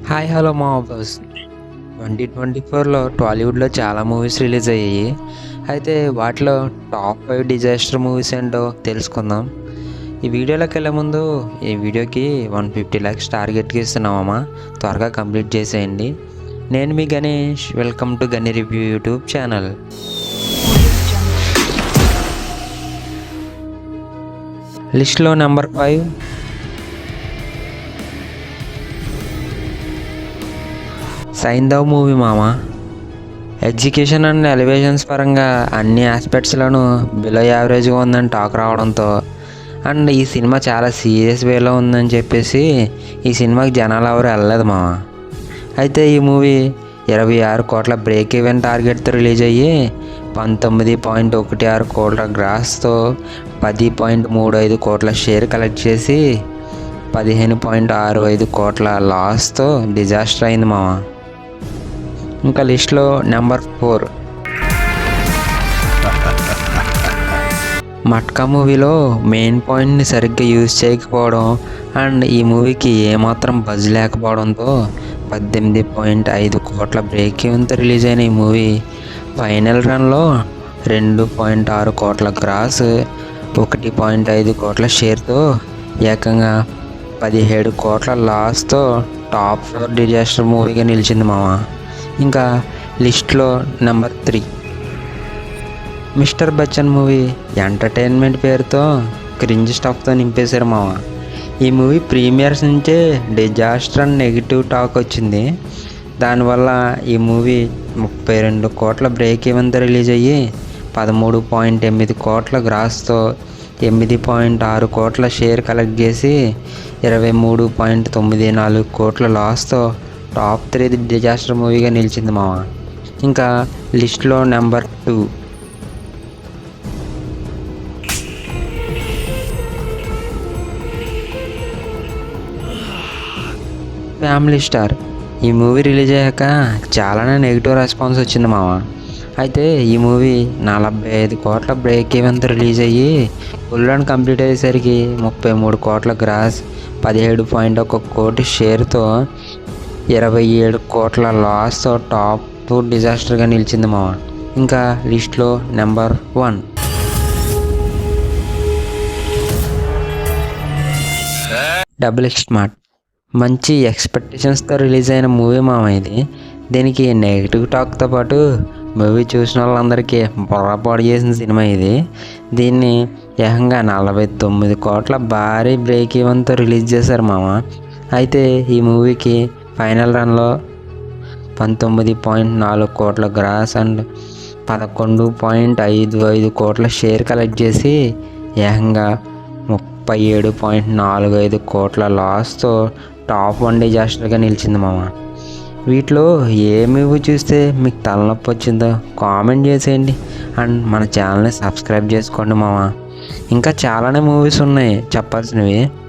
Hi hello మా boss 2024లో టాలీవుడ్లో చాలా మూవీస్ రిలీజ్ అయ్యాయి. అయితే వాటిలో టాప్ 5 డిజాస్టర్ మూవీస్ ఏంటో తెలుసుకుందాం. ఈ వీడియోలోకి వెళ్ళే ముందు ఈ వీడియోకి 150 లైక్స్ టార్గెట్కి ఇస్తున్నామమ్మా, త్వరగా కంప్లీట్ చేసేయండి. నేను మీ గణేష్, వెల్కమ్ టు గని రివ్యూ యూట్యూబ్ ఛానల్. లిస్ట్లో నెంబర్ 5 సైంధవ్ మూవీ మామ. ఎడ్యుకేషన్ అండ్ ఎలివేషన్స్ పరంగా అన్ని ఆస్పెక్ట్స్లోనూ బిలో యావరేజ్గా ఉందని టాక్ రావడంతో అండ్ ఈ సినిమా చాలా సీరియస్ వేలో ఉందని చెప్పేసి ఈ సినిమాకి జనాలు ఎవరు వెళ్ళలేదు మామ. అయితే ఈ మూవీ 26 కోట్ల బ్రేక్ ఈవెన్ టార్గెట్తో రిలీజ్ అయ్యి 19.16 కోట్ల గ్రాస్తో 10.35 కోట్ల షేర్ కలెక్ట్ చేసి 15.65 కోట్ల లాస్తో డిజాస్టర్ అయింది మామ. ఇంకా లిస్ట్లో నెంబర్ 4 మట్కా మూవీలో మెయిన్ పాయింట్ని సరిగ్గా యూజ్ చేయకపోవడం అండ్ ఈ మూవీకి ఏమాత్రం బజ్ లేకపోవడంతో 18.5 కోట్ల బ్రేక్ ఈవెన్తో రిలీజ్ అయిన ఈ మూవీ ఫైనల్ రన్లో 2.6 కోట్ల గ్రాస్ 1.5 కోట్ల షేర్తో ఏకంగా 17 కోట్ల లాస్తో టాప్ 4 డిజాస్టర్ మూవీగా నిలిచింది మామ. ఇంకా లిస్ట్లో number 3 mister Bachchan movie entertainment పేరుతో క్రింజ్ స్టఫ్తో నింపేశారు మామ. ఈ మూవీ ప్రీమియర్స్ నుంచే డిజాస్టర్ అండ్ నెగిటివ్ టాక్ వచ్చింది. దానివల్ల ఈ మూవీ 32 కోట్ల బ్రేక్ ఈవెన్తో రిలీజ్ అయ్యి 13.8 కోట్ల గ్రాస్తో 8.6 కోట్ల షేర్ కలెక్ట్ చేసి 23.94 కోట్ల లాస్తో టాప్ 3 డిజాస్టర్ మూవీగా నిలిచింది మామ. ఇంకా లిస్ట్లో నెంబర్ 2 ఫ్యామిలీ స్టార్. ఈ మూవీ రిలీజ్ అయ్యాక చాలానే నెగిటివ్ రెస్పాన్స్ వచ్చింది మామ. అయితే ఈ మూవీ 45 కోట్ల బ్రేక్ ఈవెన్తో రిలీజ్ అయ్యి ఫుల్ రన్ కంప్లీట్ అయ్యేసరికి 33 కోట్ల గ్రాస్ 17.1 కోటి షేర్తో 27 కోట్ల లాస్తో టాప్ 2 డిజాస్టర్గా నిలిచింది మామ. ఇంకా లిస్ట్లో నెంబర్ 1 డబుల్ స్మార్ట్. మంచి ఎక్స్పెక్టేషన్స్తో రిలీజ్ అయిన మూవీ మామ ఇది. దీనికి నెగిటివ్ టాక్తో పాటు మూవీ చూసిన వాళ్ళందరికీ బుర్రపాడు చేసిన సినిమా ఇది. దీన్ని ఏకంగా 49 కోట్ల భారీ బ్రేక్ ఈవెన్తో రిలీజ్ చేశారు మామ. అయితే ఈ మూవీకి ఫైనల్ రన్లో 19.4 కోట్ల గ్రాస్ అండ్ 11.55 కోట్ల షేర్ కలెక్ట్ చేసి ఏకంగా 37.45 కోట్ల లాస్తో టాప్ 1 డిజాస్టర్గా నిలిచింది మామ. వీటిలో ఏ మూవీ చూస్తే మీకు తలనొప్పి వచ్చిందో కామెంట్ చేసేయండి అండ్ మన ఛానల్ని సబ్స్క్రైబ్ చేసుకోండి మామ. ఇంకా చాలానే మూవీస్ ఉన్నాయి చెప్పాల్సినవి.